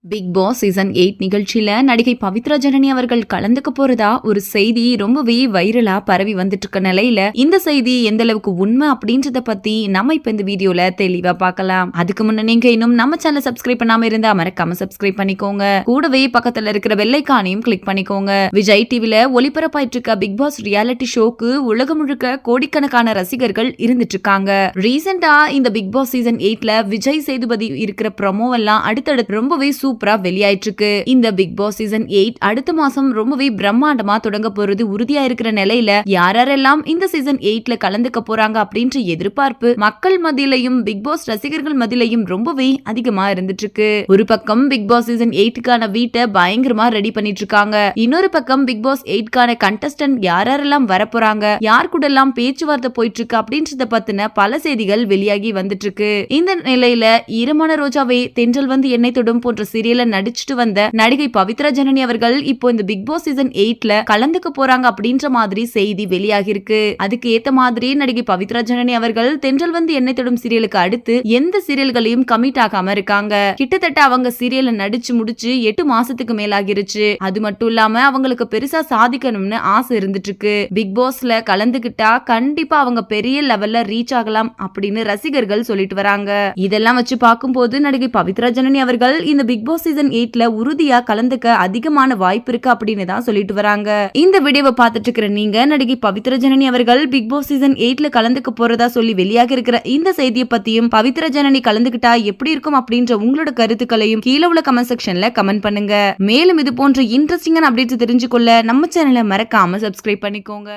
Big Boss season 8 நிகழ்ச்சியில நடிகை பவித்ரா ஜனனி அவர்கள் கலந்துக்க போறதா ஒரு செய்தி ரொம்பவே வைரலா பரவி வந்துட்டு இருக்க நிலையில இந்த செய்தி எந்த அளவுக்கு உண்மை அப்படின்றத பத்தி நம்ம இப்ப இந்த வீடியோல தெளிவா பார்க்கலாம். அதுக்கு முன்ன நீங்க இன்னும் நம்ம சேனல் சப்ஸ்கிரைப் பண்ணாம இருந்தா மறக்காம சப்ஸ்கிரைப் பண்ணிக்கோங்க. கூடவே பக்கத்துல இருக்கிற வெள்ளைக்கானையும் கிளிக் பண்ணிக்கோங்க. விஜய் டிவில ஒளிபரப்பாயிட்டு இருக்க பிக் பாஸ் ரியாலிட்டி ஷோக்கு உலகம் முழுக்க கோடிக்கணக்கான ரசிகர்கள் இருந்துட்டு இருக்காங்க. ரீசெண்டா இந்த பிக் பாஸ் சீசன் 8ல விஜய் சேதுபதி இருக்கிற ப்ரோமோ எல்லாம் அடுத்தடுத்து ரொம்பவே சூப்பரா வெளியாயிட்டு இருக்கு. இந்த பிக் பாஸ் சீசன் 8 அடுத்த மாசம் ரொம்பவே பிரம்மாண்டமா தொடங்க போறது உறுதியா இருக்கிற நிலையில யாரெல்லாம் இந்த சீசன் 8ல கலந்துக்க போறாங்க அப்படின்ற எதிர்பார்ப்பு மக்கள் மத்தியிலையும் பிக் பாஸ் ரசிகர்கள் மத்தியிலையும் ரொம்பவே அதிகமா இருந்துட்டு இருக்கு. ஒரு பக்கம் பிக் பாஸ் சீசன் 8க்கான வீட்டை பயங்கரமா ரெடி பண்ணிட்டு இருக்காங்க. இன்னொரு பக்கம் பிக் பாஸ் 8க்கான கண்டஸ்டன்ட் யாரெல்லாம் வரப்போறாங்க, யார் கூட எல்லாம் பேச்சுவார்த்தை போயிட்டு இருக்கு அப்படின்றத பத்தின பல செய்திகள் வெளியாகி வந்துட்டு இருக்கு. இந்த நிலையில ஈரமான ரோஜாவே தென்றல் வந்து எண்ணெய் தொடும் போன்ற சீரியல்ல நடிச்சிட்டு வந்த நடிகை பவித்ரா ஜனனி அவர்கள் இப்போ இந்த பிக் பாஸ் சீசன் 8ல கலந்துக்க போறாங்க அப்படின்ற மாதிரி செய்தி வெளியாகி இருக்கு. அதுக்கு ஏத்த மாதிரி நடிகை பவித்ரா ஜனனி அவர்கள் தென்றல் வந்து எண்ணெய் தொடும் சீரியலுக்கு அடுத்து எந்த சீரியல்களையும் கமிட் ஆகாம இருக்காங்க. கிட்டத்தட்ட அவங்க சீரியல்ல நடிச்சு முடிச்சு 8 மாசத்துக்கு மேலாகிருச்சு. அது மட்டும் இல்லாம அவங்களுக்கு பெருசா சாதிக்கணும்னு ஆசை இருந்துட்டு இருக்கு. பிக் பாஸ்ல கலந்துகிட்டா கண்டிப்பா அவங்க பெரிய லெவல்ல ரீச் ஆகலாம் அப்படின்னு ரசிகர்கள் சொல்லிட்டு வராங்க. இதெல்லாம் வச்சு பார்க்கும்போது நடிகை பவித்ரா ஜனனி அவர்கள் இந்த பிக் பாஸ் சீசன் 8ல உறுதியா கலந்துக்க அதிகமான வாய்ப்பு இருக்கு அப்படின்னு தான் சொல்லிட்டு வராங்க. இந்த வீடியோவை பார்த்துட்டு இருக்கிற நீங்க நடிகை பவித்ரா ஜனனி அவர்கள் பிக் பாஸ் சீசன் 8ல கலந்துக்க போறதா சொல்லி வெளியாக இருக்கிற இந்த செய்தியை பத்தியும் பவித்ரா ஜனனி கலந்துகிட்டா எப்படி இருக்கும் அப்படின்ற உங்களோட கருத்துக்களையும் கீழே உள்ள கமெண்ட் செக்ஷன்ல கமெண்ட் பண்ணுங்க. மேலும் இது போன்ற இன்ட்ரெஸ்டிங்கான அப்டேட்ஸ் தெரிஞ்சுக்கொள்ள நம்ம சேனலை மறக்காம சப்ஸ்கிரைப் பண்ணிக்கோங்க.